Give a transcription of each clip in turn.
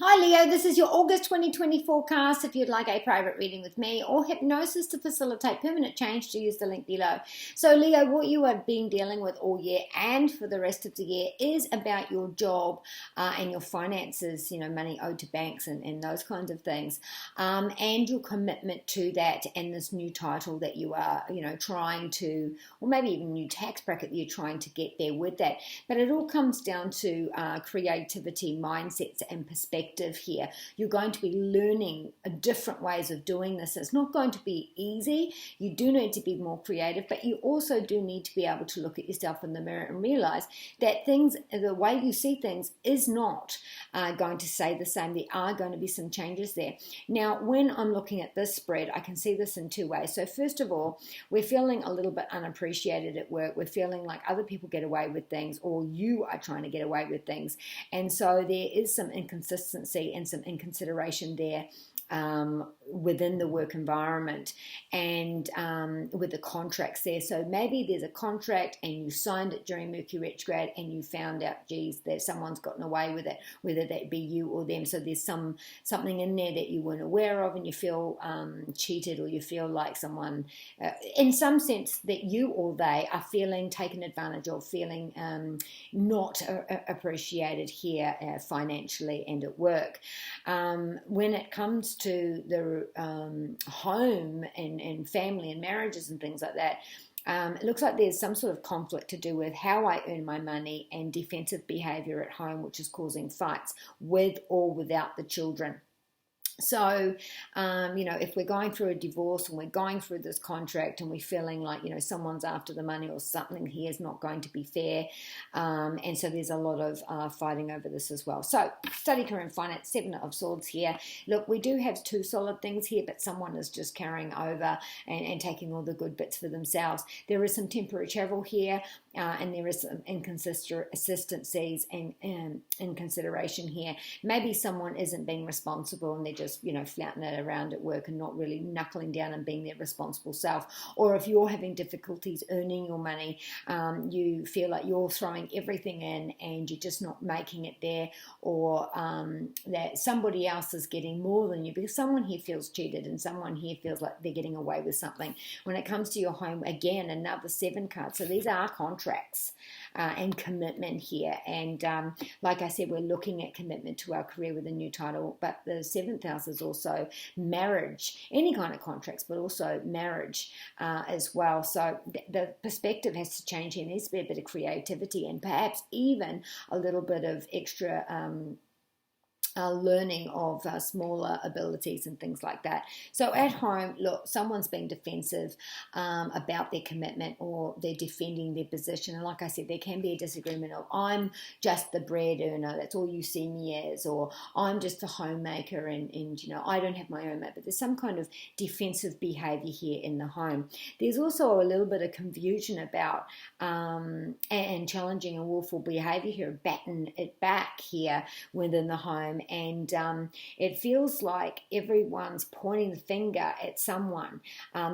Hi Leo, this is your August 2020 forecast. If you'd like a private reading with me or hypnosis to facilitate permanent change, to use the link below. So Leo, what you have been dealing with all year and for the rest of the year is about your job and your finances, money owed to banks and those kinds of things, and your commitment to that and this new title that you are, trying to, or maybe even new tax bracket that you're trying to get there with that. But it all comes down to creativity, mindsets and perspective here. You're going to be learning different ways of doing this. It's not going to be easy. You do need to be more creative, but you also do need to be able to look at yourself in the mirror and realize that the way you see things is not going to stay the same. There are going to be some changes there. Now, when I'm looking at this spread, I can see this in two ways. So first of all, we're feeling a little bit unappreciated at work. We're feeling like other people get away with things, or you are trying to get away with things. And so there is some inconsistency and some inconsideration there within the work environment and with the contracts there. So maybe there's a contract and you signed it during Mercury retrograde and you found out, geez, that someone's gotten away with it, whether that be you or them. So there's something in there that you weren't aware of and you feel cheated, or you feel like someone, in some sense, that you or they are feeling taken advantage of, feeling not appreciated here financially and at work. When it comes to the home and family and marriages and things like that, it looks like there's some sort of conflict to do with how I earn my money and defensive behavior at home, which is causing fights with or without the children. So, if we're going through a divorce and we're going through this contract and we're feeling like, someone's after the money or something here is not going to be fair. And so there's a lot of fighting over this as well. So study, career and finance, Seven of Swords here. Look, we do have two solid things here, but someone is just carrying over and taking all the good bits for themselves. There is some temporary travel here. And there is some inconsistencies and inconsideration here. Maybe someone isn't being responsible and they're just, flouting it around at work and not really knuckling down and being their responsible self. Or if you're having difficulties earning your money, you feel like you're throwing everything in and you're just not making it there, or that somebody else is getting more than you, because someone here feels cheated and someone here feels like they're getting away with something. When it comes to your home, again, another 7 card. So these are contracts and commitment here. And like I said, we're looking at commitment to our career with a new title, but the 7th house is also marriage, any kind of contracts, but also marriage as well. So the perspective has to change here. There needs to be a bit of creativity and perhaps even a little bit of extra learning of smaller abilities and things like that. So at home, look, someone's being defensive about their commitment, or they're defending their position. And like I said, there can be a disagreement of, I'm just the bread earner, that's all you see me as, or I'm just the homemaker and I don't have my own mate. But there's some kind of defensive behavior here in the home. There's also a little bit of confusion about and challenging and willful behavior here, batten it back here within the home. And it feels like everyone's pointing the finger at someone.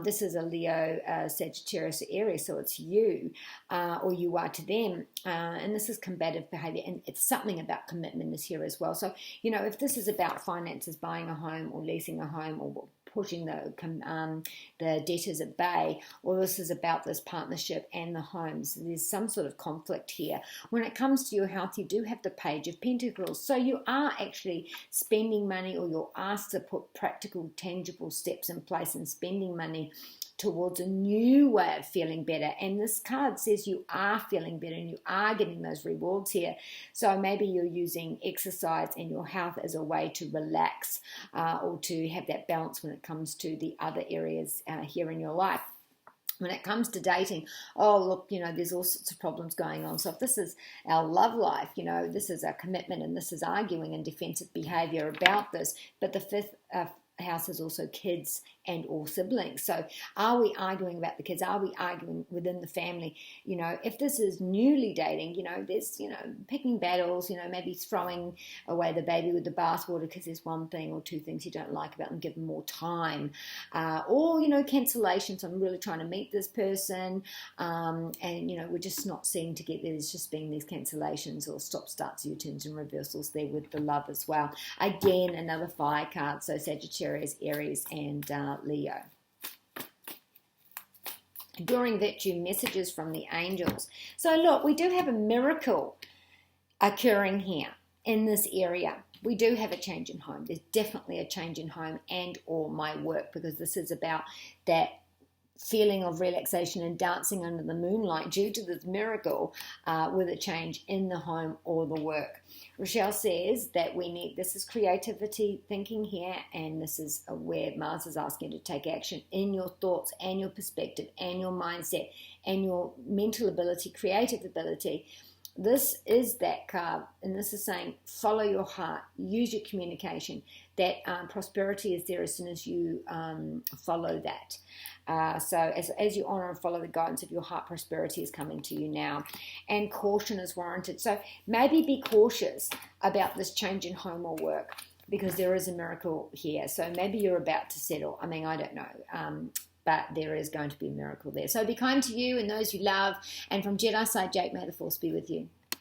This is a Leo, Sagittarius, Aries, so it's you, or you are to them. And this is combative behavior, and it's something about commitment is here as well. So, if this is about finances, buying a home or leasing a home, or pushing the debtors at bay, or this is about this partnership and the homes. So there's some sort of conflict here. When it comes to your health, you do have the Page of Pentacles. So you are actually spending money, or you're asked to put practical, tangible steps in place and spending money towards a new way of feeling better. And this card says you are feeling better and you are getting those rewards here. So maybe you're using exercise and your health as a way to relax or to have that balance when it comes to the other areas here in your life. When it comes to dating, there's all sorts of problems going on. So if this is our love life, this is our commitment, and this is arguing and defensive behavior about this. But the house is also kids and or siblings. So are we arguing about the kids? Are we arguing within the family? If this is newly dating, there's, picking battles, maybe throwing away the baby with the bathwater because there's one thing or two things you don't like about them, give them more time. Or cancellations. I'm really trying to meet this person and, we're just not seeing to get there. There's just been these cancellations or stop, starts, U-turns and reversals there with the love as well. Again, another fire card. So Sagittarius, Aries and Leo. Enduring virtue, messages from the angels. So look, we do have a miracle occurring here in this area. We do have a change in home. There's definitely a change in home and or my work, because this is about that feeling of relaxation and dancing under the moonlight due to this miracle with a change in the home or the work. Rochelle says that this is creativity thinking here, and this is where Mars is asking you to take action in your thoughts and your perspective and your mindset and your mental ability, creative ability. This is that card, and this is saying follow your heart, use your communication. That prosperity is there as soon as you follow that. So as you honor and follow the guidance of your heart, prosperity is coming to you now. And caution is warranted. So maybe be cautious about this change in home or work, because there is a miracle here. So maybe you're about to settle. I mean, I don't know. But there is going to be a miracle there. So be kind to you and those you love. And from Jedi Side Jake, may the force be with you.